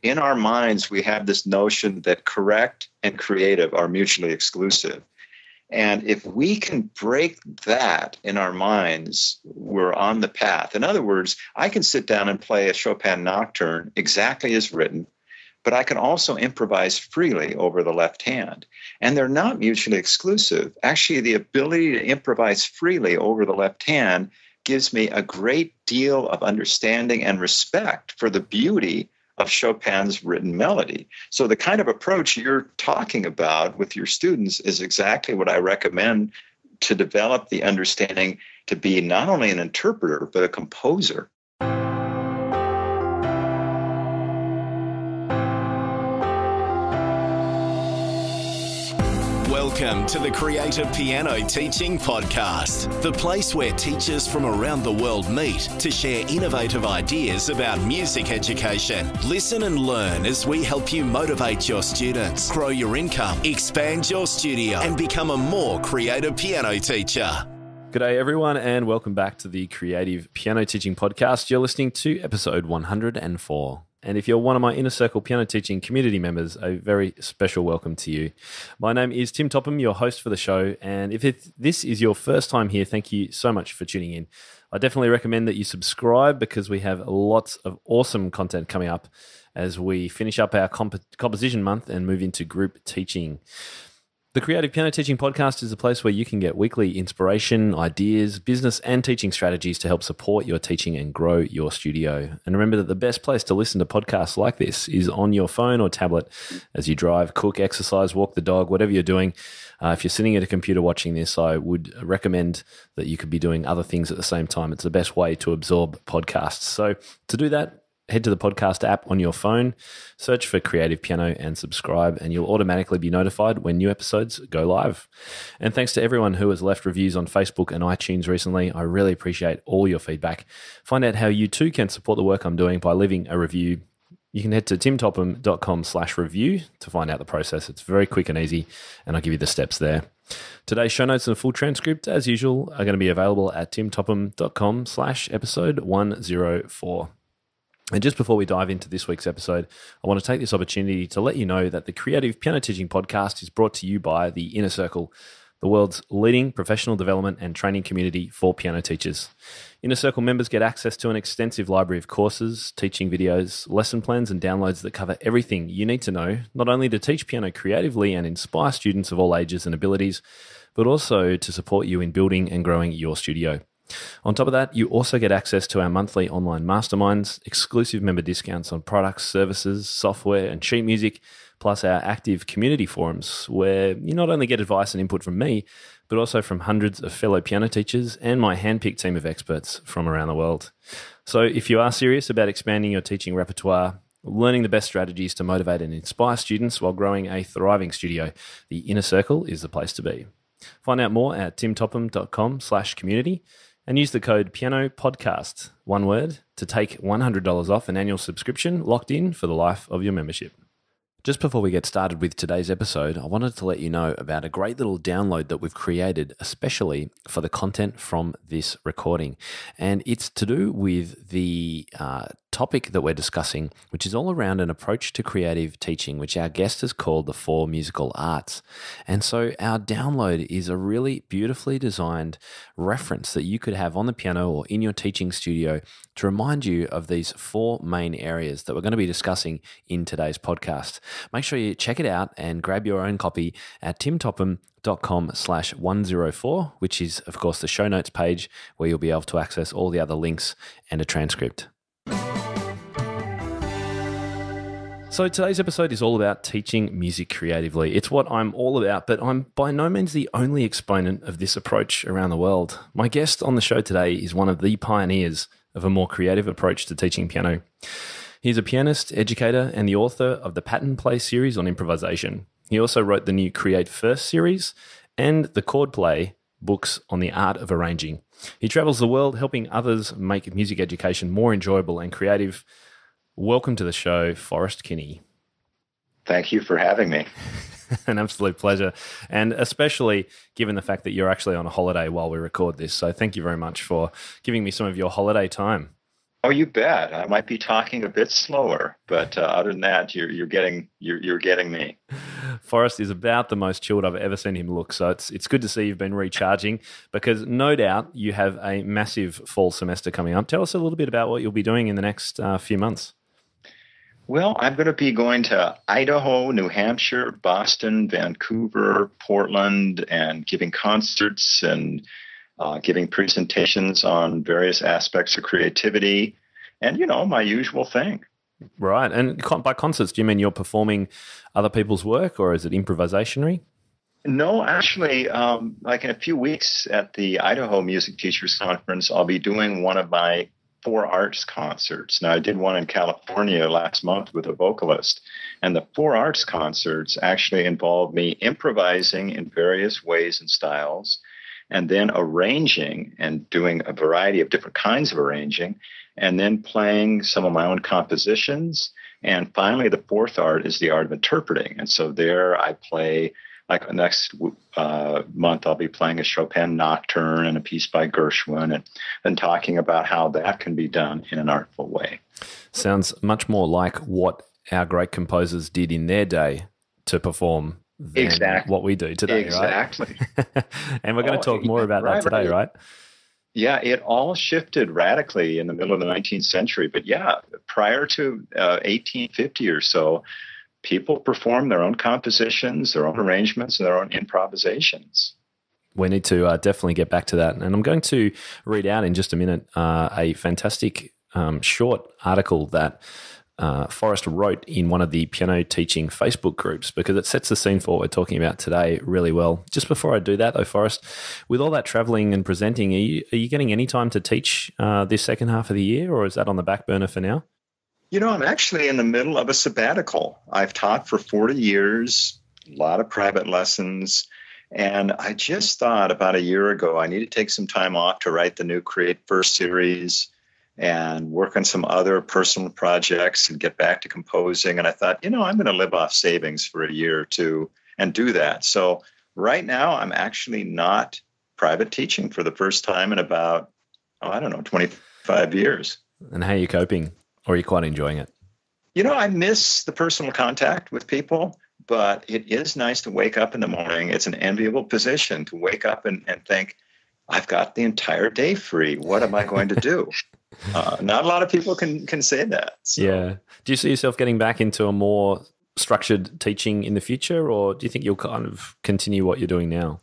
in our minds, we have this notion that correct and creative are mutually exclusive. And if we can break that in our minds, we're on the path. In other words, I can sit down and play a Chopin nocturne exactly as written, but I can also improvise freely over the left hand. And they're not mutually exclusive. Actually, the ability to improvise freely over the left hand gives me a great deal of understanding and respect for the beauty of Chopin's written melody. So the kind of approach you're talking about with your students is exactly what I recommend to develop the understanding to be not only an interpreter, but a composer. Welcome to the Creative Piano Teaching Podcast, the place where teachers from around the world meet to share innovative ideas about music education. Listen and learn as we help you motivate your students, grow your income, expand your studio, and become a more creative piano teacher. G'day everyone, and welcome back to the Creative Piano Teaching Podcast. You're listening to episode 104. And if you're one of my InnerCircle Piano Teaching community members, a very special welcome to you. My name is Tim Topham, your host for the show. And if this is your first time here, thank you so much for tuning in. I definitely recommend that you subscribe because we have lots of awesome content coming up as we finish up our composition month and move into group teaching. The Creative Piano Teaching Podcast is a place where you can get weekly inspiration, ideas, business and teaching strategies to help support your teaching and grow your studio. And remember that the best place to listen to podcasts like this is on your phone or tablet as you drive, cook, exercise, walk the dog, whatever you're doing. If you're sitting at a computer watching this, I would recommend that you could be doing other things at the same time. It's the best way to absorb podcasts. So to do that, head to the podcast app on your phone, search for Creative Piano and subscribe, and you'll automatically be notified when new episodes go live. And thanks to everyone who has left reviews on Facebook and iTunes recently. I really appreciate all your feedback. Find out how you too can support the work I'm doing by leaving a review. You can head to timtopham.com/review to find out the process. It's very quick and easy, and I'll give you the steps there. Today's show notes and a full transcript, as usual, are going to be available at timtopham.com/episode 104. And just before we dive into this week's episode, I want to take this opportunity to let you know that the Creative Piano Teaching Podcast is brought to you by the InnerCircle, the world's leading professional development and training community for piano teachers. InnerCircle members get access to an extensive library of courses, teaching videos, lesson plans, and downloads that cover everything you need to know, not only to teach piano creatively and inspire students of all ages and abilities, but also to support you in building and growing your studio. On top of that, you also get access to our monthly online masterminds, exclusive member discounts on products, services, software, and sheet music, plus our active community forums, where you not only get advice and input from me, but also from hundreds of fellow piano teachers and my handpicked team of experts from around the world. So if you are serious about expanding your teaching repertoire, learning the best strategies to motivate and inspire students while growing a thriving studio, the InnerCircle is the place to be. Find out more at timtopham.com/community. And use the code PIANOPODCAST, one word, to take $100 off an annual subscription locked in for the life of your membership. Just before we get started with today's episode, I wanted to let you know about a great little download that we've created, especially for the content from this recording. And it's to do with the topic that we're discussing, which is all around an approach to creative teaching, which our guest has called the 4 musical arts. And so our download is a really beautifully designed reference that you could have on the piano or in your teaching studio to remind you of these 4 main areas that we're going to be discussing in today's podcast. Make sure you check it out and grab your own copy at timtopham.com/104, which is, of course, the show notes page where you'll be able to access all the other links and a transcript. So today's episode is all about teaching music creatively. It's what I'm all about, but I'm by no means the only exponent of this approach around the world. My guest on the show today is one of the pioneers of a more creative approach to teaching piano. He's a pianist, educator, and the author of the Pattern Play series on improvisation. He also wrote the new Create First series and the Chord Play books on the art of arranging. He travels the world helping others make music education more enjoyable and creative. Welcome to the show, Forrest Kinney. Thank you for having me. An absolute pleasure, and especially given the fact that you're actually on a holiday while we record this. So thank you very much for giving me some of your holiday time. Oh, you bet. I might be talking a bit slower, but other than that, you're getting me. Forrest is about the most chilled I've ever seen him look. So it's good to see you've been recharging, because no doubt you have a massive fall semester coming up. Tell us a little bit about what you'll be doing in the next few months. Well, I'm going to be going to Idaho, New Hampshire, Boston, Vancouver, Portland, and giving concerts and giving presentations on various aspects of creativity and, my usual thing. Right. And by concerts, do you mean you're performing other people's work, or is it improvisationary? No, actually, like in a few weeks at the Idaho Music Teachers Conference, I'll be doing one of my 4 arts concerts. Now, I did one in California last month with a vocalist, and the 4 arts concerts actually involved me improvising in various ways and styles, and then arranging and doing a variety of different kinds of arranging, and then playing some of my own compositions. And finally, the 4th art is the art of interpreting. And so there I play, like next month, I'll be playing a Chopin nocturne and a piece by Gershwin, and talking about how that can be done in an artful way. Sounds much more like what our great composers did in their day to perform than what we do today, exactly. Right? And we're going to talk more about that today, right? Yeah, it all shifted radically in the middle of the 19th century. But yeah, prior to 1850 or so, people performed their own compositions, their own arrangements, and their own improvisations. We need to definitely get back to that. And I'm going to read out in just a minute a fantastic short article that Forrest wrote in one of the piano teaching Facebook groups, because it sets the scene for what we're talking about today really well. Just before I do that, though, Forrest, with all that traveling and presenting, are you getting any time to teach this second half of the year, or is that on the back burner for now? I'm actually in the middle of a sabbatical. I've taught for 40 years, a lot of private lessons, and I just thought about a year ago I need to take some time off to write the new Create First series and work on some other personal projects and get back to composing. And I thought, I'm going to live off savings for a year or two and do that. So right now, I'm actually not private teaching for the first time in about, 25 years. And how are you coping? Or are you quite enjoying it? I miss the personal contact with people, but it is nice to wake up in the morning. It's an enviable position to wake up and think, I've got the entire day free. What am I going to do? Not a lot of people can say that. So. Yeah. Do you see yourself getting back into a more structured teaching in the future, or do you think you'll kind of continue what you're doing now?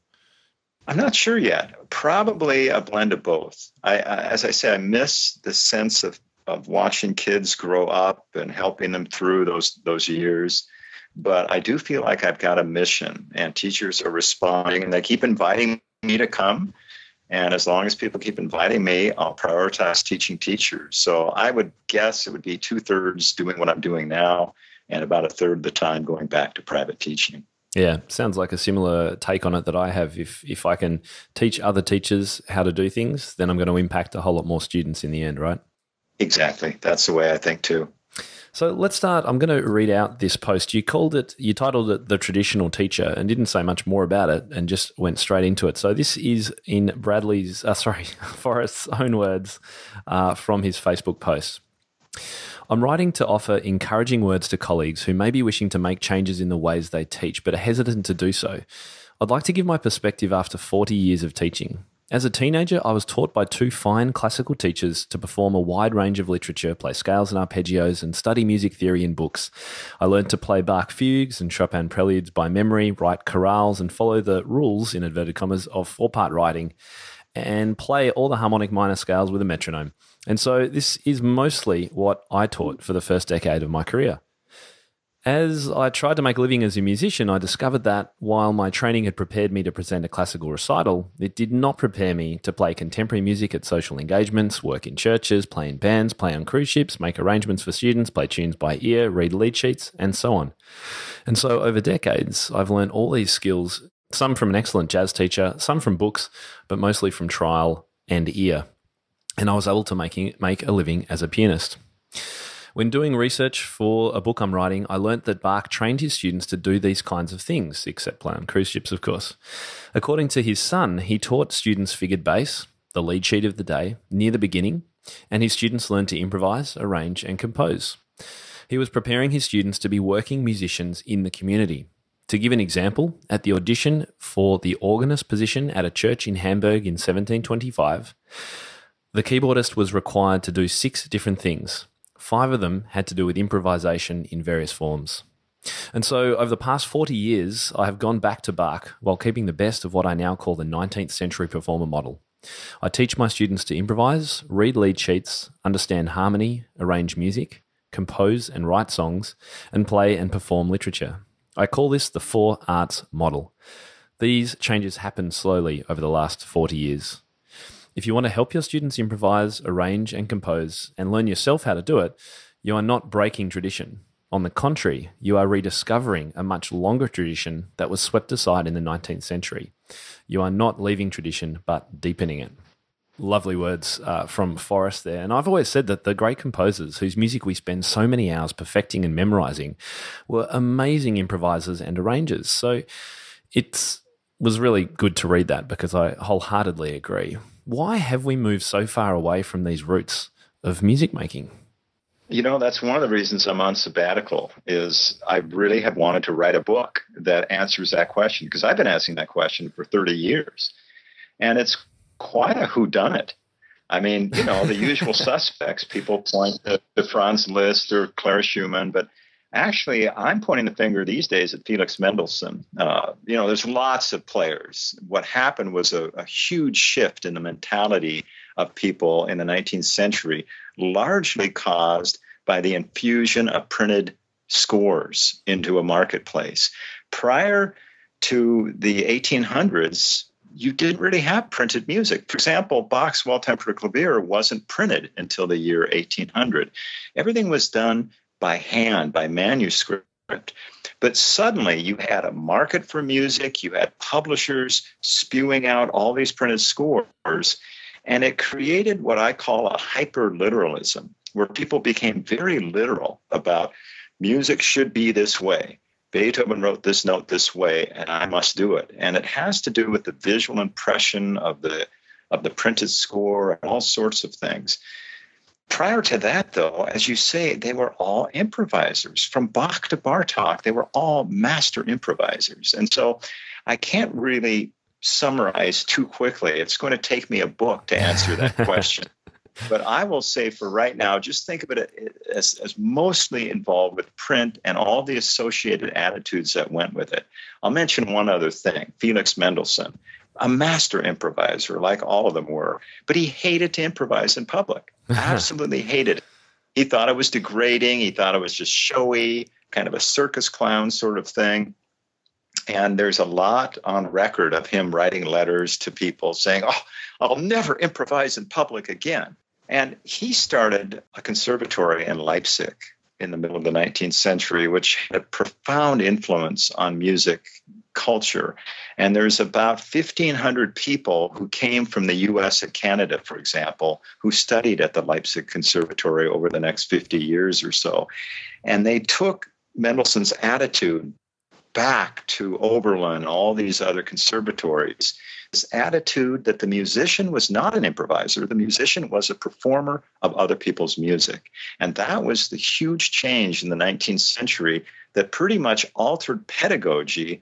I'm not sure yet. Probably a blend of both. As I say, I miss the sense of watching kids grow up and helping them through those years. But I do feel like I've got a mission, and teachers are responding, and they keep inviting me to come. And as long as people keep inviting me, I'll prioritize teaching teachers. So I would guess it would be 2/3 doing what I'm doing now, and about 1/3 of the time going back to private teaching. Yeah, sounds like a similar take on it that I have. If I can teach other teachers how to do things, then I'm going to impact a whole lot more students in the end, right? Exactly. That's the way I think too. So let's start. I'm going to read out this post. You titled it The Traditional Teacher, and didn't say much more about it and just went straight into it. So this is in Forrest's own words from his Facebook post. I'm writing to offer encouraging words to colleagues who may be wishing to make changes in the ways they teach, but are hesitant to do so. I'd like to give my perspective after 40 years of teaching. As a teenager, I was taught by 2 fine classical teachers to perform a wide range of literature, play scales and arpeggios, and study music theory in books. I learned to play Bach fugues and Chopin preludes by memory, write chorales, and follow the rules, in inverted commas, of 4-part writing, and play all the harmonic minor scales with a metronome. And so this is mostly what I taught for the first decade of my career. As I tried to make a living as a musician, I discovered that while my training had prepared me to present a classical recital, it did not prepare me to play contemporary music at social engagements, work in churches, play in bands, play on cruise ships, make arrangements for students, play tunes by ear, read lead sheets, and so on. And so over decades, I've learned all these skills, some from an excellent jazz teacher, some from books, but mostly from trial and ear. And I was able to make a living as a pianist. When doing research for a book I'm writing, I learnt that Bach trained his students to do these kinds of things, except play on cruise ships, of course. According to his son, he taught students figured bass, the lead sheet of the day, near the beginning, and his students learned to improvise, arrange, and compose. He was preparing his students to be working musicians in the community. To give an example, at the audition for the organist position at a church in Hamburg in 1725, the keyboardist was required to do 6 different things. 5 of them had to do with improvisation in various forms. And so over the past 40 years, I have gone back to Bach while keeping the best of what I now call the 19th century performer model. I teach my students to improvise, read lead sheets, understand harmony, arrange music, compose and write songs, and play and perform literature. I call this the 4 arts model. These changes happened slowly over the last 40 years. If you want to help your students improvise, arrange and compose, and learn yourself how to do it, you are not breaking tradition. On the contrary, you are rediscovering a much longer tradition that was swept aside in the 19th century. You are not leaving tradition, but deepening it. Lovely words from Forrest there. And I've always said that the great composers whose music we spend so many hours perfecting and memorizing were amazing improvisers and arrangers. So it was really good to read that because I wholeheartedly agree. Why have we moved so far away from these roots of music making? You know, that's one of the reasons I'm on sabbatical is I really have wanted to write a book that answers that question because I've been asking that question for 30 years. And it's quite a whodunit. I mean, you know, the usual suspects, people point to Franz Liszt or Clara Schumann, but actually I'm pointing the finger these days at Felix Mendelssohn. You know, there's lots of players. What happened was a huge shift in the mentality of people in the 19th century, largely caused by the infusion of printed scores into a marketplace. Prior to the 1800s, you didn't really have printed music. For example, Bach's Well-Tempered Clavier wasn't printed until the year 1800. Everything was done by hand, by manuscript. But suddenly you had a market for music, you had publishers spewing out all these printed scores, and it created what I call a hyperliteralism, where people became very literal about music should be this way. Beethoven wrote this note this way, and I must do it. And it has to do with the visual impression of the printed score and all sorts of things. Prior to that, though, as you say, they were all improvisers. From Bach to Bartók, they were all master improvisers. And so I can't really summarize too quickly. It's going to take me a book to answer that question. But I will say for right now, just think of it as mostly involved with print and all the associated attitudes that went with it. I'll mention one other thing, Felix Mendelssohn, a master improviser, like all of them were, but he hated to improvise in public, absolutely hated it. He thought it was degrading. He thought it was just showy, kind of a circus clown sort of thing. And there's a lot on record of him writing letters to people saying, "Oh, I'll never improvise in public again." And he started a conservatory in Leipzig in the middle of the 19th century, which had a profound influence on music culture. And there's about 1,500 people who came from the US and Canada, for example, who studied at the Leipzig Conservatory over the next 50 years or so. And they took Mendelssohn's attitude back to Oberlin, all these other conservatories, this attitude that the musician was not an improviser, the musician was a performer of other people's music. And that was the huge change in the 19th century that pretty much altered pedagogy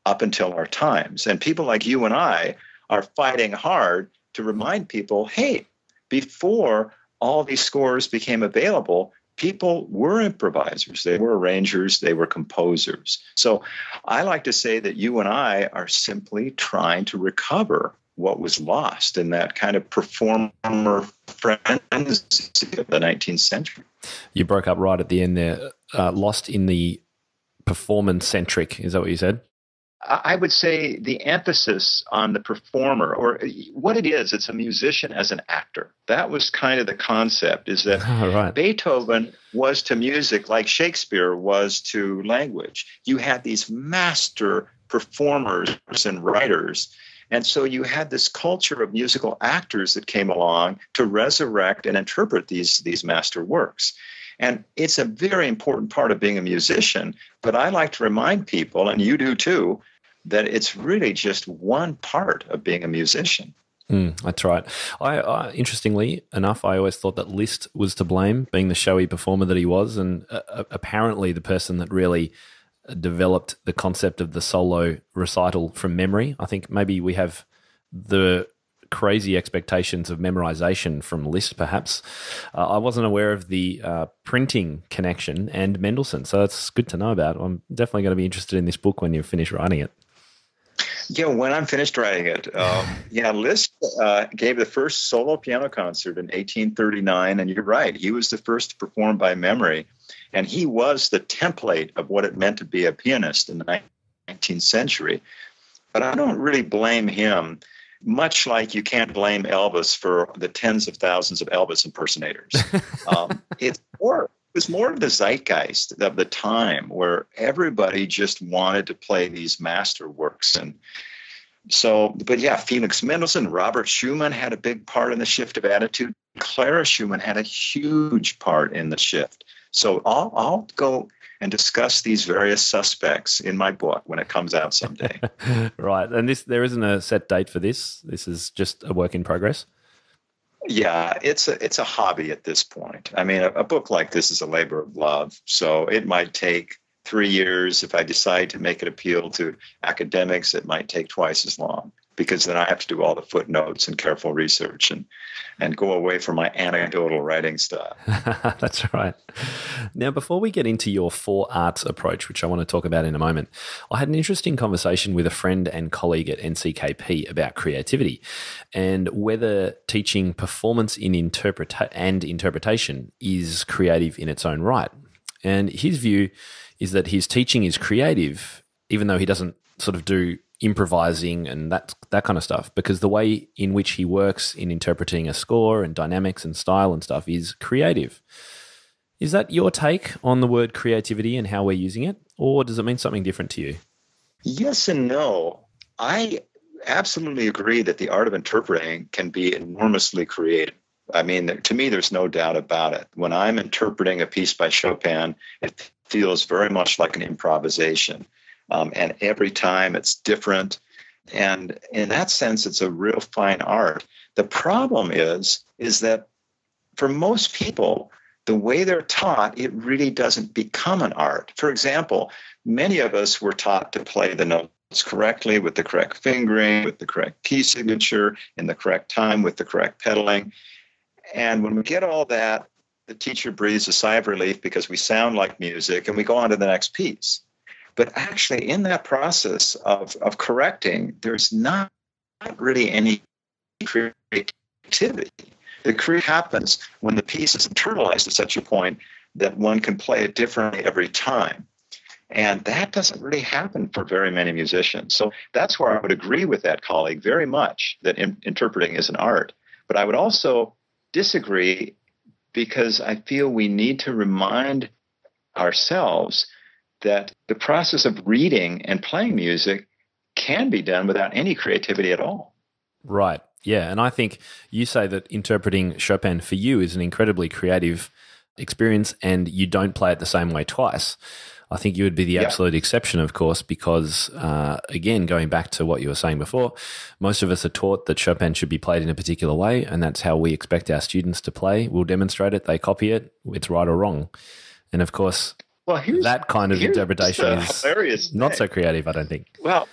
up until our times. And people like you and I are fighting hard to remind people, hey, before all these scores became available, people were improvisers, they were arrangers, they were composers. So I like to say that you and I are simply trying to recover what was lost in that kind of performer frenzy of the 19th century. You broke up right at the end there, lost in the performance-centric, is that what you said? I would say the emphasis on the performer, or what it is, it's a musician as an actor. That was kind of the concept, is that right. Beethoven was to music like Shakespeare was to language. You had these master performers and writers, and so you had this culture of musical actors that came along to resurrect and interpret these master works. And it's a very important part of being a musician, but I like to remind people, and you do too, that it's really just one part of being a musician. That's right. I interestingly enough, I always thought that Liszt was to blame, being the showy performer that he was, and apparently the person that really developed the concept of the solo recital from memory. I think maybe we have the crazy expectations of memorization from Liszt, perhaps. I wasn't aware of the printing connection and Mendelssohn, so it's good to know about. I'm definitely going to be interested in this book when you finish writing it. Yeah, when I'm finished writing it. Liszt gave the first solo piano concert in 1839, and you're right, he was the first to perform by memory, and he was the template of what it meant to be a pianist in the 19th century. But I don't really blame him, much like you can't blame Elvis for the tens of thousands of Elvis impersonators. It was more of the zeitgeist of the time where everybody just wanted to play these masterworks. And so, but yeah, Felix Mendelssohn, Robert Schumann had a big part in the shift of attitude. Clara Schumann had a huge part in the shift. So I'll go and discuss these various suspects in my book when it comes out someday. Right. And there isn't a set date for this. This is just a work in progress. Yeah, it's a hobby at this point. I mean, a book like this is a labor of love. So it might take 3 years. If I decide to make it appeal to academics, it might take twice as long, because then I have to do all the footnotes and careful research and go away from my anecdotal writing style. That's right. Now, before we get into your 4 arts approach, which I want to talk about in a moment, I had an interesting conversation with a friend and colleague at NCKP about creativity and whether teaching performance in interpretation is creative in its own right. And his view is that his teaching is creative, even though he doesn't sort of do improvising and that kind of stuff, because the way in which he works in interpreting a score and dynamics and style and stuff is creative. Is that your take on the word creativity and how we're using it, or does it mean something different to you? Yes and no. I absolutely agree that the art of interpreting can be enormously creative. I mean, to me, there's no doubt about it. When I'm interpreting a piece by Chopin, it feels very much like an improvisation. And every time it's different. And in that sense, it's a real fine art. The problem is that for most people, the way they're taught, it really doesn't become an art. For example, many of us were taught to play the notes correctly with the correct fingering, with the correct key signature, in the correct time, with the correct pedaling. And when we get all that, the teacher breathes a sigh of relief because we sound like music, and we go on to the next piece. But actually, in that process of correcting, there's not really any creativity. The creativity happens when the piece is internalized to such a point that one can play it differently every time. And that doesn't really happen for very many musicians. So that's where I would agree with that colleague very much, that interpreting is an art. But I would also disagree, because I feel we need to remind ourselves that the process of reading and playing music can be done without any creativity at all. Right. Yeah. And I think you say that interpreting Chopin for you is an incredibly creative experience, and you don't play it the same way twice. I think you would be the absolute exception, of course, because, again, going back to what you were saying before, most of us are taught that Chopin should be played in a particular way, and that's how we expect our students to play. We'll demonstrate it, they copy it, it's right or wrong. And, of course, that kind of interpretation is not so creative, I don't think. Well,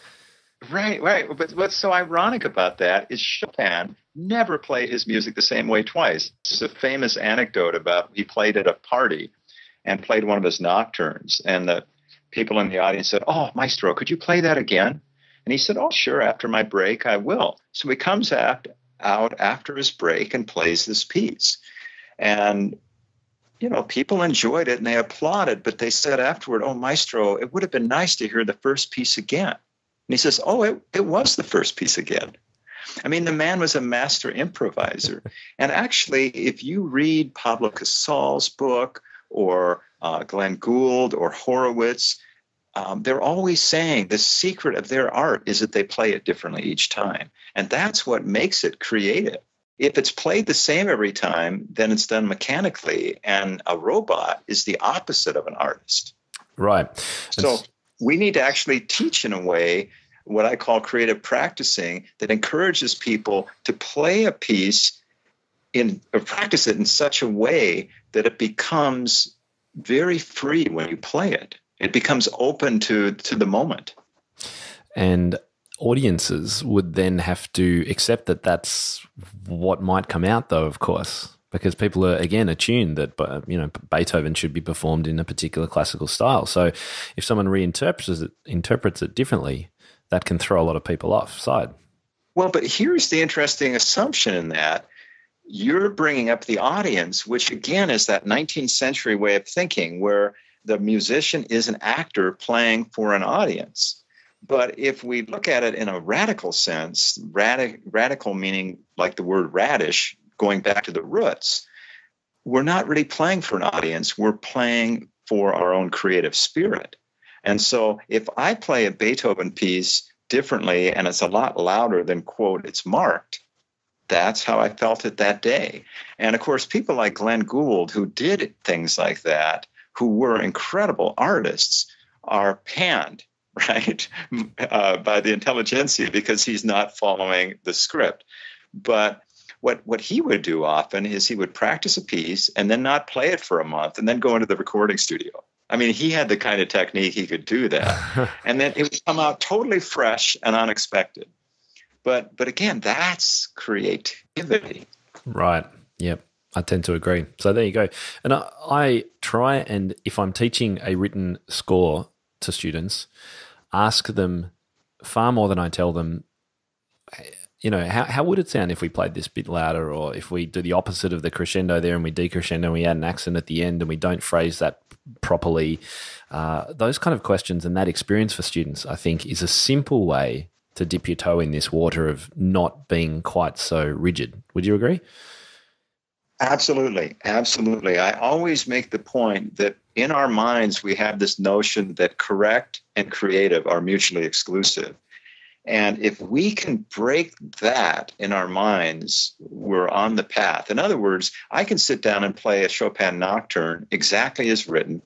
right. But what's so ironic about that is Chopin never played his music the same way twice. There's a famous anecdote about he played at a party and played one of his nocturnes, and the people in the audience said, "Oh, Maestro, could you play that again?" And he said, "Oh, sure, after my break, I will." So he comes out after his break and plays this piece. And people enjoyed it and they applauded, but they said afterward, "Oh, Maestro, it would have been nice to hear the first piece again." And he says, "Oh, it was the first piece again." I mean, the man was a master improviser. And actually, if you read Pablo Casal's book or Glenn Gould or Horowitz, they're always saying the secret of their art is that they play it differently each time. And that's what makes it creative. If it's played the same every time, then it's done mechanically, and a robot is the opposite of an artist. Right. So we need to actually teach in a way what I call creative practicing that encourages people to play a piece or practice it in such a way that it becomes very free when you play it. It becomes open to the moment. And audiences would then have to accept that that's what might come out, though, of course, because people are, again, attuned that, Beethoven should be performed in a particular classical style. So if someone interprets it differently, that can throw a lot of people offside. Well, but here's the interesting assumption in that. You're bringing up the audience, which again is that 19th century way of thinking where the musician is an actor playing for an audience. But if we look at it in a radical sense, radical meaning like the word radish, going back to the roots, we're not really playing for an audience. We're playing for our own creative spirit. And so if I play a Beethoven piece differently and it's a lot louder than, quote, it's marked, that's how I felt it that day. And of course, people like Glenn Gould, who did things like that, who were incredible artists, are panned, right, by the intelligentsia because he's not following the script. But what he would do often is he would practice a piece and then not play it for a month and then go into the recording studio. I mean, he had the kind of technique he could do that. And then it would come out totally fresh and unexpected. But again, that's creativity. Right. Yep. I tend to agree. So there you go. And I try and, if I'm teaching a written score to students, ask them far more than I tell them, how would it sound if we played this bit louder, or if we do the opposite of the crescendo there and we decrescendo and we add an accent at the end and we don't phrase that properly. Those kind of questions and that experience for students, I think, is a simple way to dip your toe in this water of not being quite so rigid. Would you agree? Absolutely. Absolutely. I always make the point that in our minds, we have this notion that correct and creative are mutually exclusive. And if we can break that in our minds, we're on the path. In other words, I can sit down and play a Chopin nocturne exactly as written,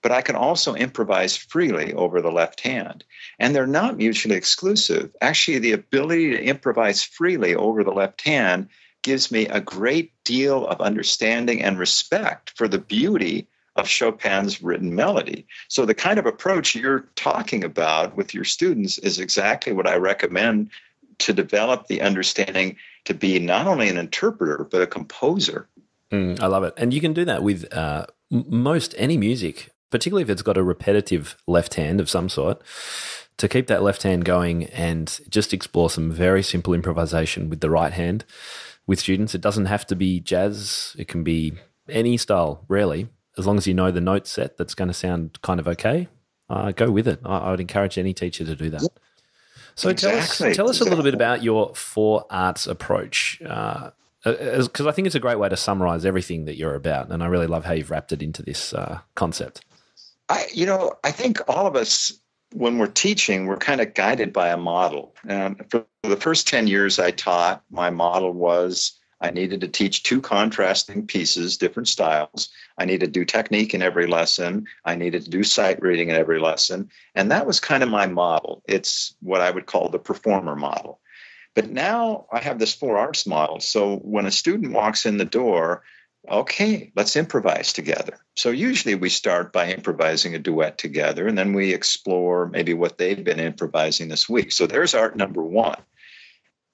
but I can also improvise freely over the left hand. And they're not mutually exclusive. Actually, the ability to improvise freely over the left hand gives me a great deal of understanding and respect for the beauty of Chopin's written melody. So the kind of approach you're talking about with your students is exactly what I recommend to develop the understanding to be not only an interpreter, but a composer. I love it. And you can do that with most any music, particularly if it's got a repetitive left hand of some sort, to keep that left hand going and just explore some very simple improvisation with the right hand with students. It doesn't have to be jazz. It can be any style, really. As long as you know the note set that's going to sound kind of okay, go with it. I would encourage any teacher to do that. So tell us a little bit about your 4 arts approach, because I think it's a great way to summarize everything that you're about, and I really love how you've wrapped it into this concept. I think all of us, when we're teaching, we're kind of guided by a model. And for the first 10 years I taught, my model was I needed to teach 2 contrasting pieces, different styles. I needed to do technique in every lesson. I needed to do sight reading in every lesson. And that was kind of my model. It's what I would call the performer model. But now I have this 4 arts model. So when a student walks in the door, okay, let's improvise together. So usually we start by improvising a duet together, and then we explore maybe what they've been improvising this week. So there's art number 1.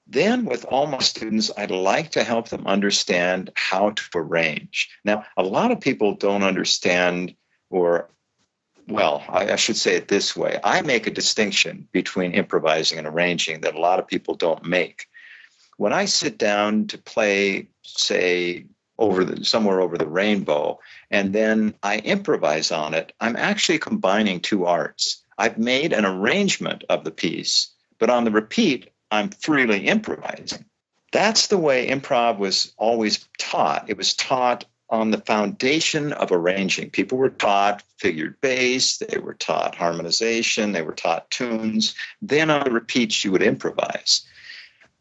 Then with all my students, I'd like to help them understand how to arrange. Now, a lot of people don't understand, I should say it this way. I make a distinction between improvising and arranging that a lot of people don't make. When I sit down to play, say, somewhere over the rainbow, and then I improvise on it, I'm actually combining 2 arts. I've made an arrangement of the piece, but on the repeat, I'm freely improvising. That's the way improv was always taught. It was taught on the foundation of arranging. People were taught figured bass, they were taught harmonization, they were taught tunes. Then on the repeats, you would improvise.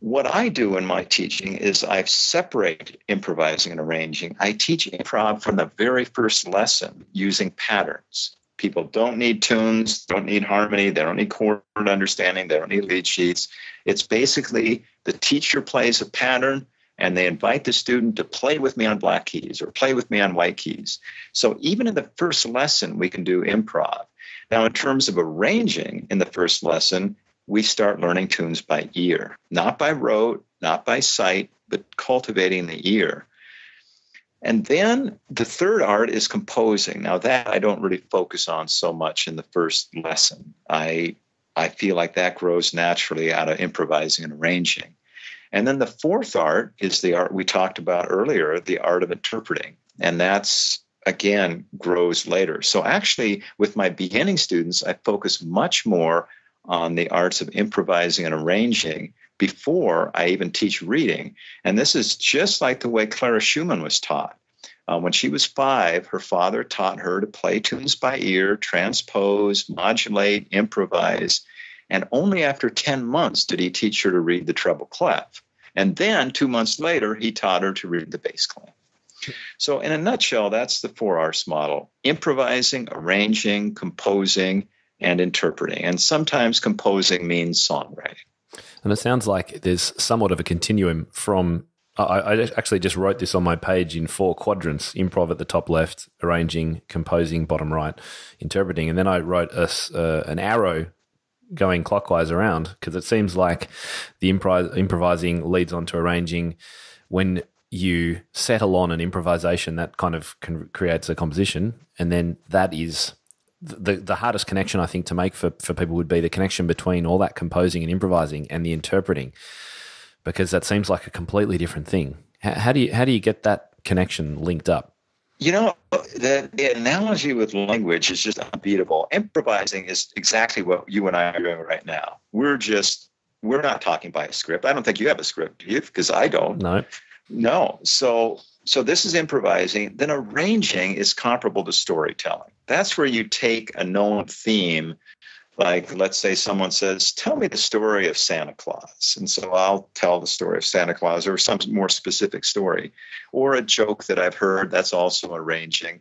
What I do in my teaching is I separate improvising and arranging. I teach improv from the very first lesson using patterns. People don't need tunes, don't need harmony, they don't need chord understanding, they don't need lead sheets. It's basically the teacher plays a pattern and they invite the student to play with me on black keys or play with me on white keys. So even in the first lesson, we can do improv. Now, in terms of arranging in the first lesson, we start learning tunes by ear, not by rote, not by sight, but cultivating the ear. And then the third art is composing. Now, that I don't really focus on so much in the first lesson. I feel like that grows naturally out of improvising and arranging. And then the fourth art is the art we talked about earlier, the art of interpreting. And that's, again, grows later. So actually, with my beginning students, I focus much more on the arts of improvising and arranging before I even teach reading. And this is just like the way Clara Schumann was taught. When she was 5, her father taught her to play tunes by ear, transpose, modulate, improvise. And only after 10 months did he teach her to read the treble clef. And then 2 months later, he taught her to read the bass clef. So in a nutshell, that's the 4 arts model: improvising, arranging, composing, and interpreting. And sometimes composing means songwriting. And it sounds like there's somewhat of a continuum from, I actually just wrote this on my page in 4 quadrants: improv at the top left, arranging, composing bottom right, interpreting. And then I wrote an arrow going clockwise around, because it seems like the improvising leads on to arranging. When you settle on an improvisation, that kind of creates a composition. And then that is the hardest connection, I think, to make for people would be the connection between all that composing and improvising and the interpreting, because that seems like a completely different thing. How do you get that connection linked up? You know, the analogy with language is just unbeatable. Improvising is exactly what you and I are doing right now. We're not talking by a script. I don't think you have a script, do you? Because I don't. No. So this is improvising. Then arranging is comparable to storytelling. That's where you take a known theme, like let's say someone says, tell me the story of Santa Claus. And so I'll tell the story of Santa Claus or some more specific story, or a joke that I've heard. That's also arranging.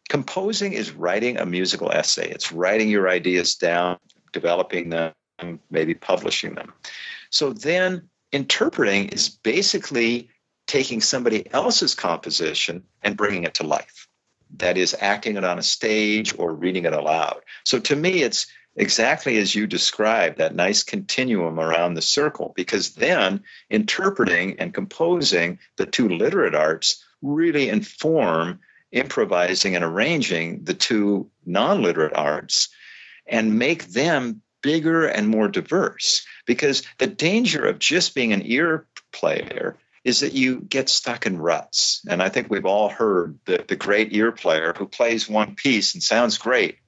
Composing is writing a musical essay. It's writing your ideas down, developing them, maybe publishing them. So then interpreting is basically taking somebody else's composition and bringing it to life. That is, acting it on a stage or reading it aloud. So to me, it's exactly as you described, that nice continuum around the circle, because then interpreting and composing, the 2 literate arts, really inform improvising and arranging, the 2 non-literate arts, and make them bigger and more diverse. Because the danger of just being an ear player is that you get stuck in ruts. And I think we've all heard the great ear player who plays one piece and sounds great,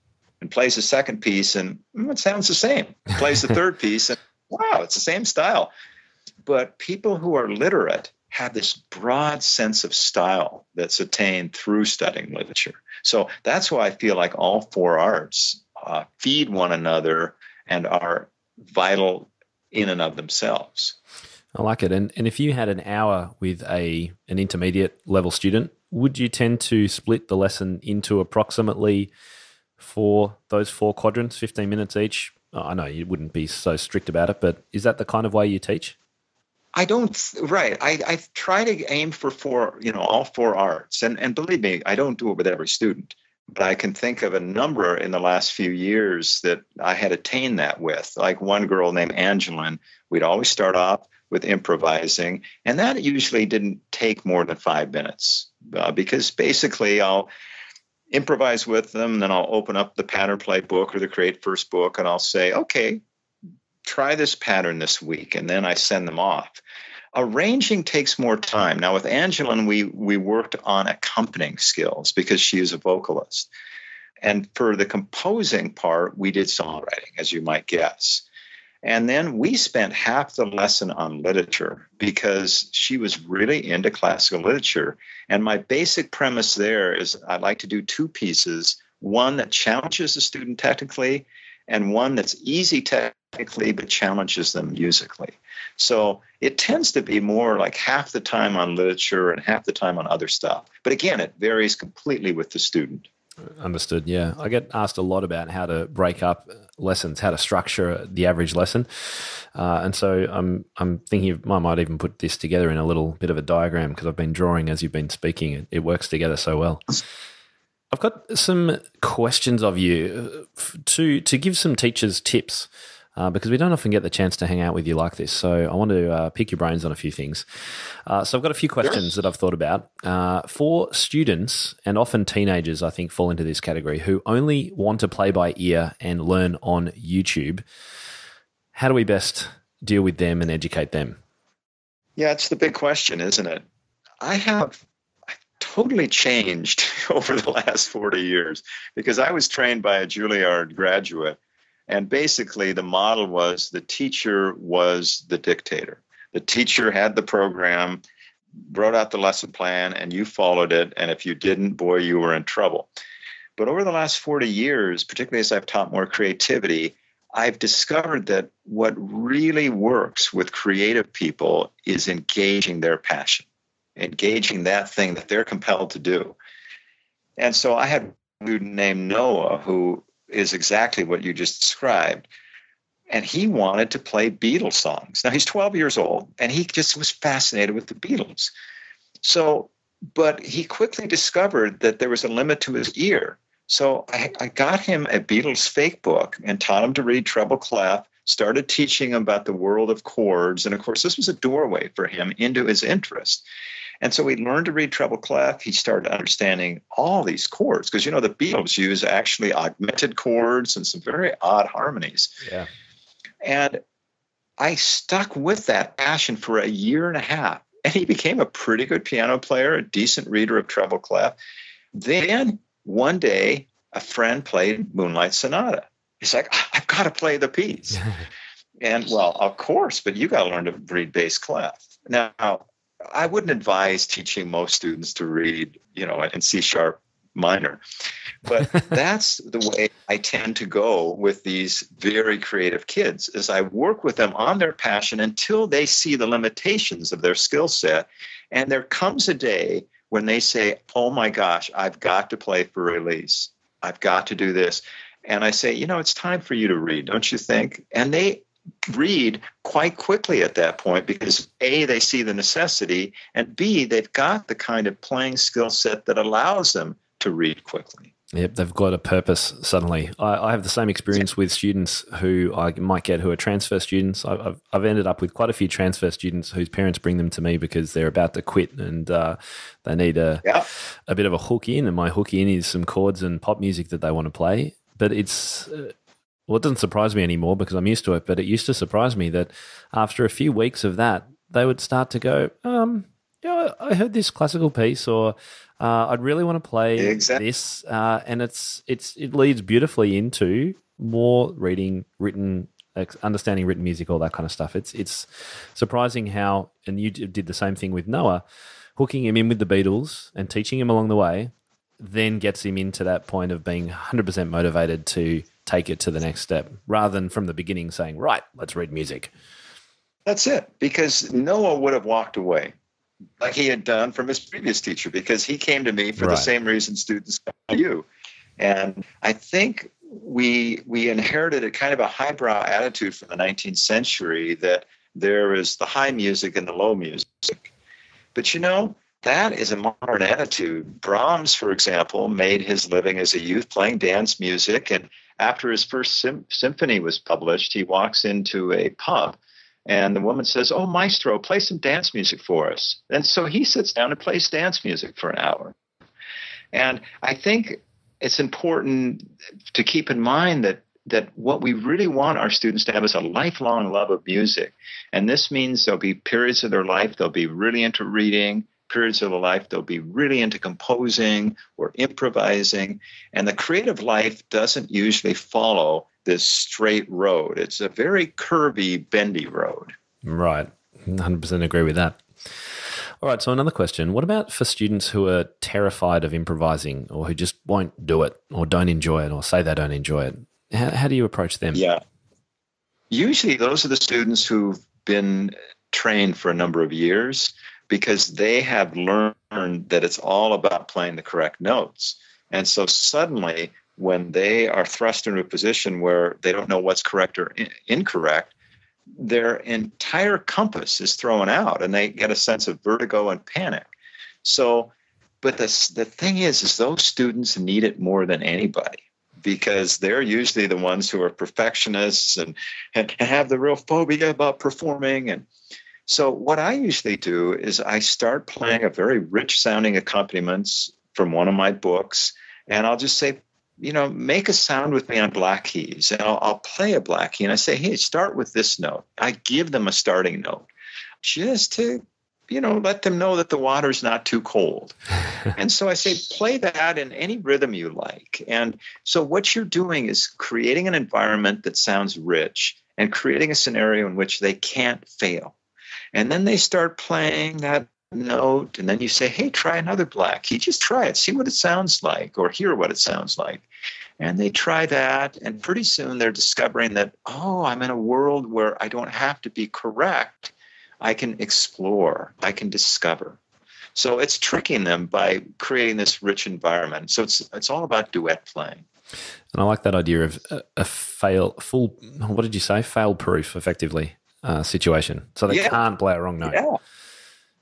and plays a second piece and it sounds the same. Plays the third piece and wow, it's the same style. But people who are literate have this broad sense of style that's attained through studying literature. So that's why I feel like all 4 arts feed one another and are vital in and of themselves. I like it. And if you had an hour with an intermediate level student, would you tend to split the lesson into approximately for those 4 quadrants, 15 minutes each? I know you wouldn't be so strict about it, but is that the kind of way you teach? I don't, right. I try to aim for 4, all 4 arts. And believe me, I don't do it with every student, but I can think of a number in the last few years that I had attained that with. Like one girl named Angeline, we'd always start off with improvising, and that usually didn't take more than 5 minutes because basically I'll improvise with them, then I'll open up the pattern play book or the Create First book, and I'll say, okay, try this pattern this week, and then I send them off. Arranging takes more time. Now with Angeline, we worked on accompanying skills because she is a vocalist. And for the composing part, we did songwriting, as you might guess. And then we spent half the lesson on literature because she was really into classical literature. And my basic premise there is I like to do 2 pieces, one that challenges the student technically and one that's easy technically but challenges them musically. So it tends to be more like half the time on literature and half the time on other stuff. But again, it varies completely with the student. Understood. Yeah. I get asked a lot about how to break up lessons, how to structure the average lesson. And so I'm thinking I might even put this together in a little bit of a diagram because I've been drawing as you've been speaking. It works together so well. I've got some questions of you to give some teachers tips because we don't often get the chance to hang out with you like this. So I want to pick your brains on a few things. So I've got a few questions that I've thought about. For students, and often teenagers, I think, fall into this category, who only want to play by ear and learn on YouTube, how do we best deal with them and educate them? Yeah, it's the big question, isn't it? I've totally changed over the last 40 years because I was trained by a Juilliard graduate. And basically, the model was the teacher was the dictator. The teacher had the program, wrote out the lesson plan, and you followed it. And if you didn't, boy, you were in trouble. But over the last 40 years, particularly as I've taught more creativity, I've discovered that what really works with creative people is engaging their passion, engaging that thing that they're compelled to do. And so I had a student named Noah who is exactly what you just described. And he wanted to play Beatles songs. Now, he's 12 years old, and he just was fascinated with the Beatles. So, but he quickly discovered that there was a limit to his ear. So I got him a Beatles fake book and taught him to read treble clef, started teaching him about the world of chords. And of course, this was a doorway for him into his interest. And so he learned to read treble clef. He started understanding all these chords because, the Beatles use actually augmented chords and some very odd harmonies. Yeah. And I stuck with that passion for a year and a half. And he became a pretty good piano player, a decent reader of treble clef. Then one day, a friend played Moonlight Sonata. He's like, I've got to play the piece. And, well, of course, but you got to learn to read bass clef. Now, I wouldn't advise teaching most students to read, in C# minor, but that's the way I tend to go with these very creative kids is I work with them on their passion until they see the limitations of their skill set. And there comes a day when they say, oh my gosh, I've got to play for release. I've got to do this. And I say, it's time for you to read, don't you think? And they read quite quickly at that point because A, they see the necessity, and B, they've got the kind of playing skill set that allows them to read quickly. Yep, they've got a purpose suddenly. I have the same experience with students who I might get who are transfer students. I've ended up with quite a few transfer students whose parents bring them to me because they're about to quit and they need a bit of a hook in, and my hook in is some chords and pop music that they want to play. But it's... Well, it doesn't surprise me anymore because I'm used to it, but it used to surprise me that after a few weeks of that, they would start to go, I heard this classical piece, or I'd really want to play this, and it leads beautifully into more reading, written, understanding written music, all that kind of stuff. It's surprising how, and you did the same thing with Noah, hooking him in with the Beatles and teaching him along the way, then gets him into that point of being 100% motivated to take it to the next step rather than from the beginning saying, right, let's read music. That's it. Because Noah would have walked away like he had done from his previous teacher because he came to me for the same reason students come to you. And I think we inherited a kind of a highbrow attitude from the 19th century that there is the high music and the low music. But that is a modern attitude. Brahms, for example, made his living as a youth playing dance music. And after his first symphony was published, he walks into a pub and the woman says, oh, maestro, play some dance music for us. And so he sits down and plays dance music for an hour. And I think it's important to keep in mind that what we really want our students to have is a lifelong love of music. And this means there'll be periods of their life they'll be really into reading, periods of their life they'll be really into composing or improvising. And the creative life doesn't usually follow this straight road. It's a very curvy, bendy road. Right. 100% agree with that. All right, so another question. What about for students who are terrified of improvising or who just won't do it or don't enjoy it or say they don't enjoy it? How do you approach them? Yeah. Usually those are the students who've been trained for a number of years because they have learned that it's all about playing the correct notes. And so suddenly, when they are thrust into a position where they don't know what's correct or incorrect, their entire compass is thrown out and they get a sense of vertigo and panic. So, but the thing is those students need it more than anybody, because they're usually the ones who are perfectionists and have the real phobia about performing. And so what I usually do is I start playing a very rich sounding accompaniments from one of my books, and I'll just say, make a sound with me on black keys. And I'll play a black key and I say, hey, start with this note. I give them a starting note just to, let them know that the water's not too cold. And so I say, play that in any rhythm you like. And so what you're doing is creating an environment that sounds rich and creating a scenario in which they can't fail. And then they start playing that note, and then you say, hey, try another black key. Just try it. See what it sounds like, or hear what it sounds like. And they try that, and pretty soon they're discovering that, I'm in a world where I don't have to be correct. I can explore. I can discover. So it's tricking them by creating this rich environment. So it's all about duet playing. And I like that idea of a fail-proof, effectively, situation. So they can't play a wrong note.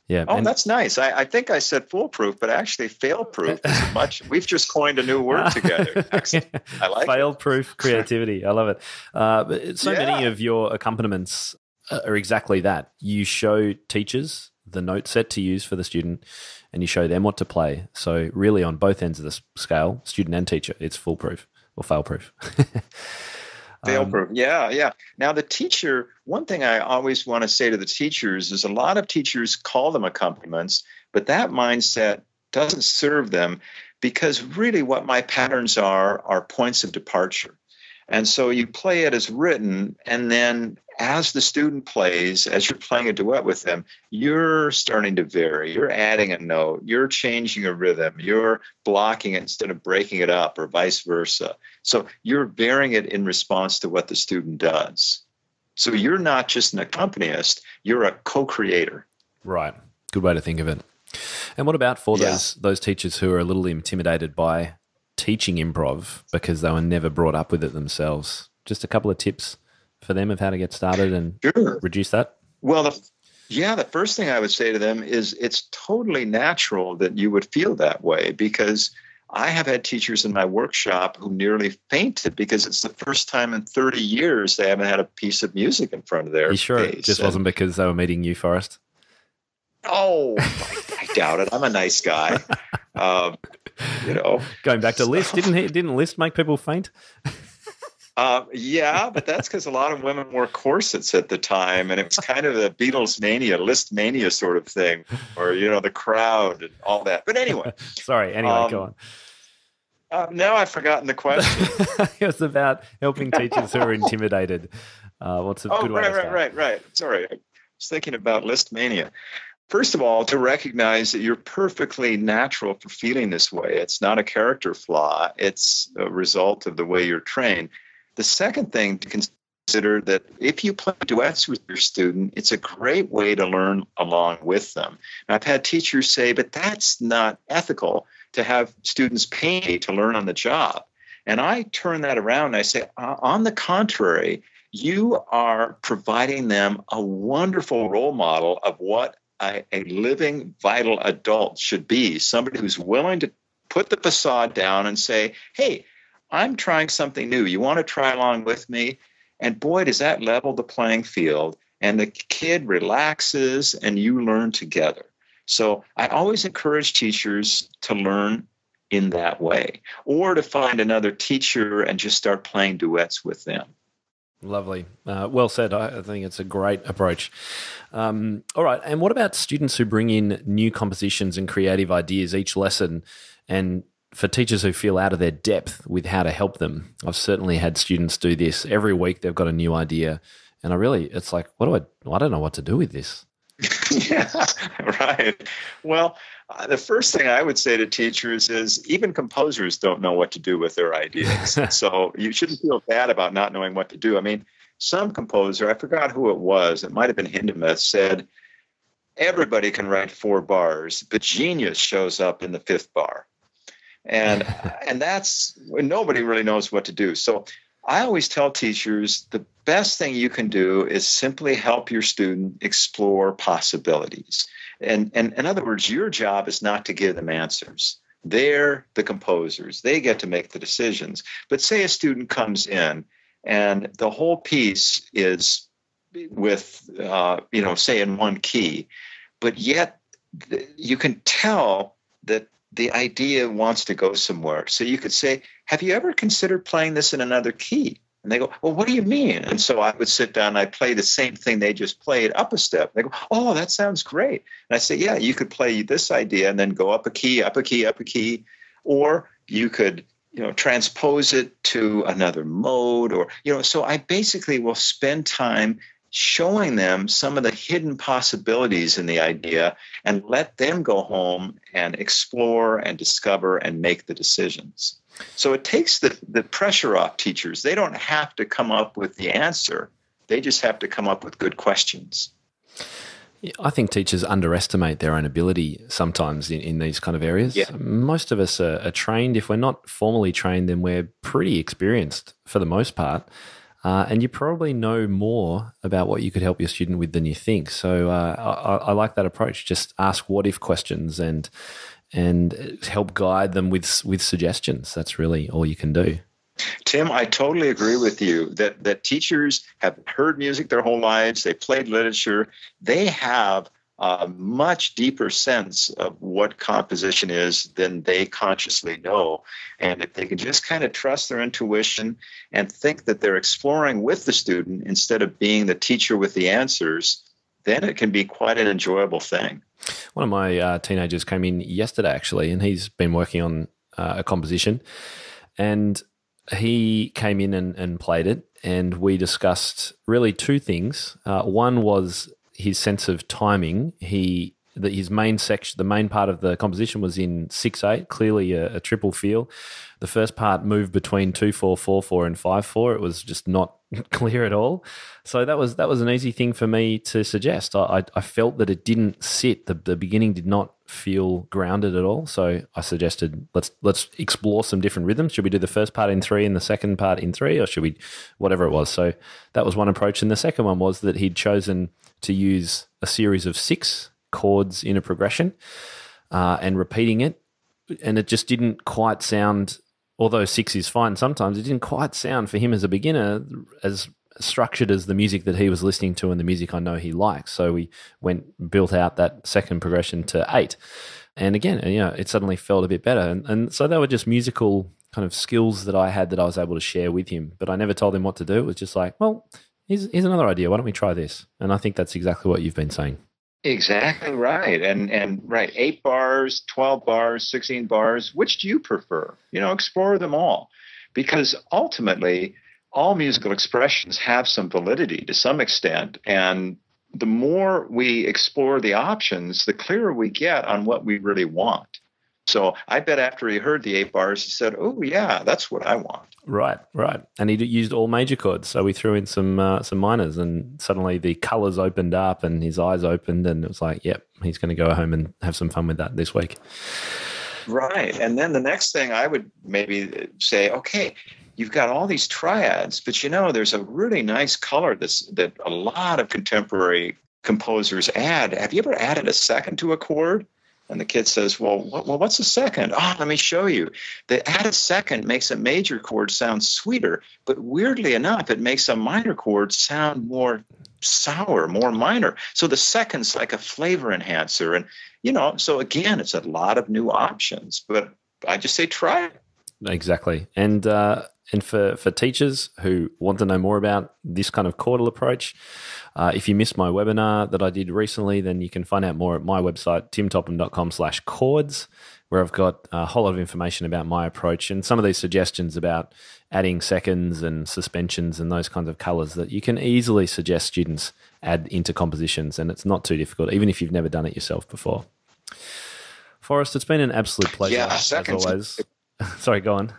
Yeah. Oh, that's nice. I think I said foolproof, but actually fail-proof is much. We've just coined a new word together. Excellent. I like fail-proof creativity. I love it. But many of your accompaniments are exactly that. You show teachers the note set to use for the student, and you show them what to play. So really on both ends of the scale, student and teacher, it's foolproof or fail-proof. Fail-proof. Yeah. Now, the teacher, one thing I always want to say to the teachers is a lot of teachers call them accompaniments, but that mindset doesn't serve them, because really what my patterns are points of departure. And so you play it as written, and then as the student plays, as you're playing a duet with them, you're starting to vary. You're adding a note. You're changing a rhythm. You're blocking it instead of breaking it up, or vice versa. So you're varying it in response to what the student does. So you're not just an accompanist. You're a co-creator. Right. Good way to think of it. And what about for those teachers who are a little intimidated by teaching improv because they were never brought up with it themselves? Just a couple of tips for them of how to get started and reduce that? Well, the first thing I would say to them is it's totally natural that you would feel that way, because I have had teachers in my workshop who nearly fainted because it's the first time in 30 years they haven't had a piece of music in front of their face. You sure it just wasn't because they were meeting you, Forrest? Oh, I doubt it. I'm a nice guy. Going back to Liszt, didn't Liszt make people faint? Yeah, but that's because a lot of women wore corsets at the time, and it was kind of the Beatles mania, Liszt mania sort of thing, or, the crowd and all that. But anyway. Sorry, go on. Now I've forgotten the question. It was about helping teachers who are intimidated. What's a good way to start? Right. Sorry, I was thinking about Liszt mania. First of all, to recognize that you're perfectly natural for feeling this way. It's not a character flaw. It's a result of the way you're trained. The second thing to consider, that if you play duets with your student, it's a great way to learn along with them. And I've had teachers say, but that's not ethical to have students pay to learn on the job. And I turn that around and I say, on the contrary, you are providing them a wonderful role model of what a living, vital adult should be. Somebody who's willing to put the facade down and say, hey, I'm trying something new. You want to try along with me? And boy, does that level the playing field. And the kid relaxes and you learn together. So I always encourage teachers to learn in that way, or to find another teacher and just start playing duets with them. Lovely. Well said. I think it's a great approach. All right. And what about students who bring in new compositions and creative ideas each lesson, and for teachers who feel out of their depth with how to help them? I've certainly had students do this. Every week they've got a new idea, and it's like, I don't know what to do with this. Yeah, right. Well, the first thing I would say to teachers is even composers don't know what to do with their ideas. So you shouldn't feel bad about not knowing what to do. I mean, some composer, I forgot who it was, it might have been Hindemith, said, everybody can write 4 bars, but genius shows up in the 5th bar. And that's when nobody really knows what to do. So I always tell teachers the best thing you can do is simply help your student explore possibilities. And in other words, your job is not to give them answers. They're the composers. They get to make the decisions. But say a student comes in and the whole piece is with, say in one key, but yet you can tell that the idea wants to go somewhere. So you could say, have you ever considered playing this in another key? And they go, well, what do you mean? And so I would sit down and I'd play the same thing they just played up a step. They go, oh, that sounds great. And I say, yeah, you could play this idea and then go up a key, up a key, up a key. Or you could, transpose it to another mode or, so I basically will spend time showing them some of the hidden possibilities in the idea and let them go home and explore and discover and make the decisions. So it takes the pressure off teachers. They don't have to come up with the answer. They just have to come up with good questions. Yeah, I think teachers underestimate their own ability sometimes in these kind of areas. Yeah. Most of us are trained. If we're not formally trained, then we're pretty experienced for the most part. And you probably know more about what you could help your student with than you think. So I like that approach. Just ask what-if questions and help guide them with suggestions. That's really all you can do. Tim, I totally agree with you that teachers have heard music their whole lives. They played literature. They have a much deeper sense of what composition is than they consciously know. And if they can just kind of trust their intuition and think that they're exploring with the student instead of being the teacher with the answers, then it can be quite an enjoyable thing. One of my teenagers came in yesterday, actually, and he's been working on a composition. And he came in and played it, and we discussed really two things. One was his sense of timing. His main section, the main part of the composition was in 6/8, clearly a triple feel. The first part moved between 2/4, 4/4, and 5/4. It was just not clear at all. So that was an easy thing for me to suggest. I felt that it didn't sit. The beginning did not feel grounded at all. So I suggested let's explore some different rhythms. Should we do the first part in 3 and the second part in 3, or should we whatever it was? So that was one approach, and the second one was that he'd chosen to use a series of 6 chords in a progression and repeating it, and it just didn't quite sound. Although 6 is fine sometimes, it didn't quite sound for him as a beginner as structured as the music that he was listening to and the music I know he likes. So we built out that second progression to 8. And again, it suddenly felt a bit better. And so they were just musical kind of skills that I had that I was able to share with him. But I never told him what to do. It was just like, well, here's another idea. Why don't we try this? And I think that's exactly what you've been saying. Exactly right. And right, 8 bars, 12 bars, 16 bars, which do you prefer? Explore them all. Because ultimately, all musical expressions have some validity to some extent. And the more we explore the options, the clearer we get on what we really want. So I bet after he heard the 8 bars, he said, oh, yeah, that's what I want. Right. And he used all major chords. So we threw in some minors, and suddenly the colors opened up and his eyes opened, and it was like, yep, he's going to go home and have some fun with that this week. Right. And then the next thing I would maybe say, okay, you've got all these triads, but there's a really nice color that a lot of contemporary composers add. Have you ever added a second to a chord? And the kid says, well, what's a second? Oh, let me show you. The added second makes a major chord sound sweeter, but weirdly enough, it makes a minor chord sound more sour, more minor. So the second's like a flavor enhancer. And, so again, it's a lot of new options, but I just say try it. Exactly. And for teachers who want to know more about this kind of chordal approach, if you missed my webinar that I did recently, then you can find out more at my website, timtopham.com/chords, where I've got a whole lot of information about my approach and some of these suggestions about adding seconds and suspensions and those kinds of colors that you can easily suggest students add into compositions, and it's not too difficult, even if you've never done it yourself before. Forrest, it's been an absolute pleasure, as always. Sorry, go on.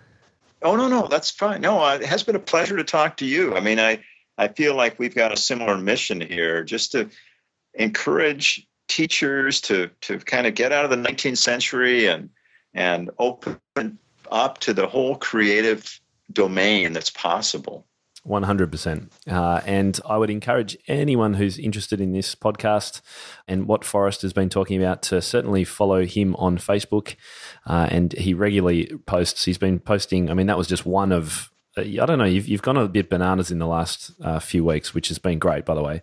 Oh, no, that's fine. No, it has been a pleasure to talk to you. I mean, I feel like we've got a similar mission here, just to encourage teachers to kind of get out of the 19th century and and open up to the whole creative domain that's possible. 100%. And I would encourage anyone who's interested in this podcast and what Forrest has been talking about to certainly follow him on Facebook. And he regularly posts. He's been posting. I mean, that was just one of, I don't know, you've gone a bit bananas in the last few weeks, which has been great, by the way.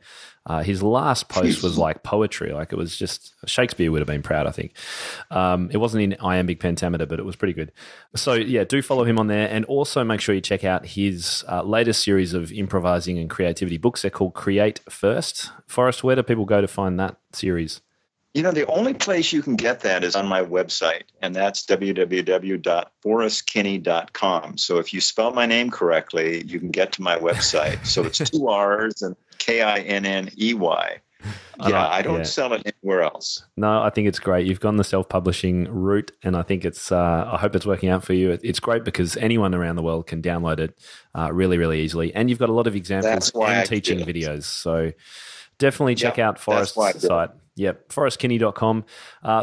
His last post was like poetry. Like, it was just, Shakespeare would have been proud, I think. It wasn't in iambic pentameter, but it was pretty good. So yeah, do follow him on there. And also make sure you check out his latest series of improvising and creativity books. They're called Create First. Forrest, where do people go to find that series? You know, the only place you can get that is on my website, and that's www.forrestkinney.com. So if you spell my name correctly, you can get to my website. So it's 2 R's and Kinney. Yeah, I don't sell it anywhere else. No, I think it's great. You've gone the self-publishing route, and I think it's. I hope it's working out for you. It's great because anyone around the world can download it really, really easily, and you've got a lot of examples and teaching videos. So definitely check out Forrest's site. Yep, forrestkinney.com.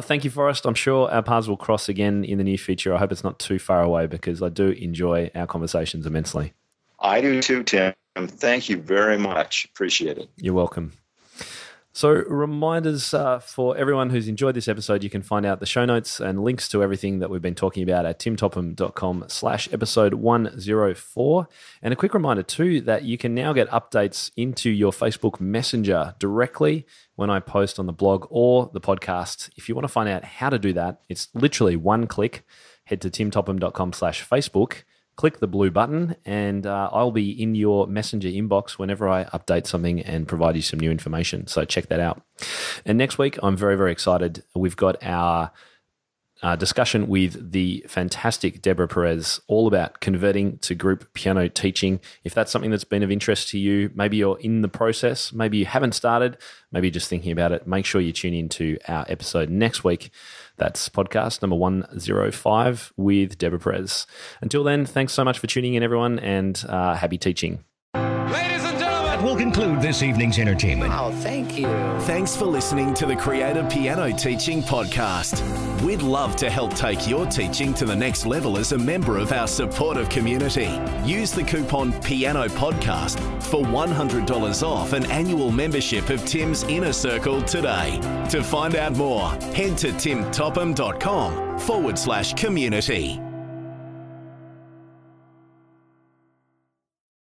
Thank you, Forrest. I'm sure our paths will cross again in the near future. I hope it's not too far away because I do enjoy our conversations immensely. I do too, Tim. Thank you very much. Appreciate it. You're welcome. So reminders for everyone who's enjoyed this episode, you can find out the show notes and links to everything that we've been talking about at timtopham.com/episode 104. And a quick reminder too that you can now get updates into your Facebook Messenger directly when I post on the blog or the podcast. If you want to find out how to do that, it's literally one click. Head to timtopham.com/Facebook. Click the blue button and I'll be in your Messenger inbox whenever I update something and provide you some new information. So check that out. And next week, I'm very, very excited. We've got our discussion with the fantastic Deborah Perez, all about converting to group piano teaching. If that's something that's been of interest to you, maybe you're in the process, maybe you haven't started, maybe you're just thinking about it, make sure you tune into our episode next week. That's podcast number 105 with Deborah Perez. Until then, thanks so much for tuning in, everyone, and happy teaching. Ladies and gentlemen, that will conclude this evening's entertainment. Oh, thank you. Thanks for listening to the Creative Piano Teaching Podcast. We'd love to help take your teaching to the next level as a member of our supportive community. Use the coupon Piano Podcast for $100 off an annual membership of Tim's InnerCircle today. To find out more, head to timtopham.com/community.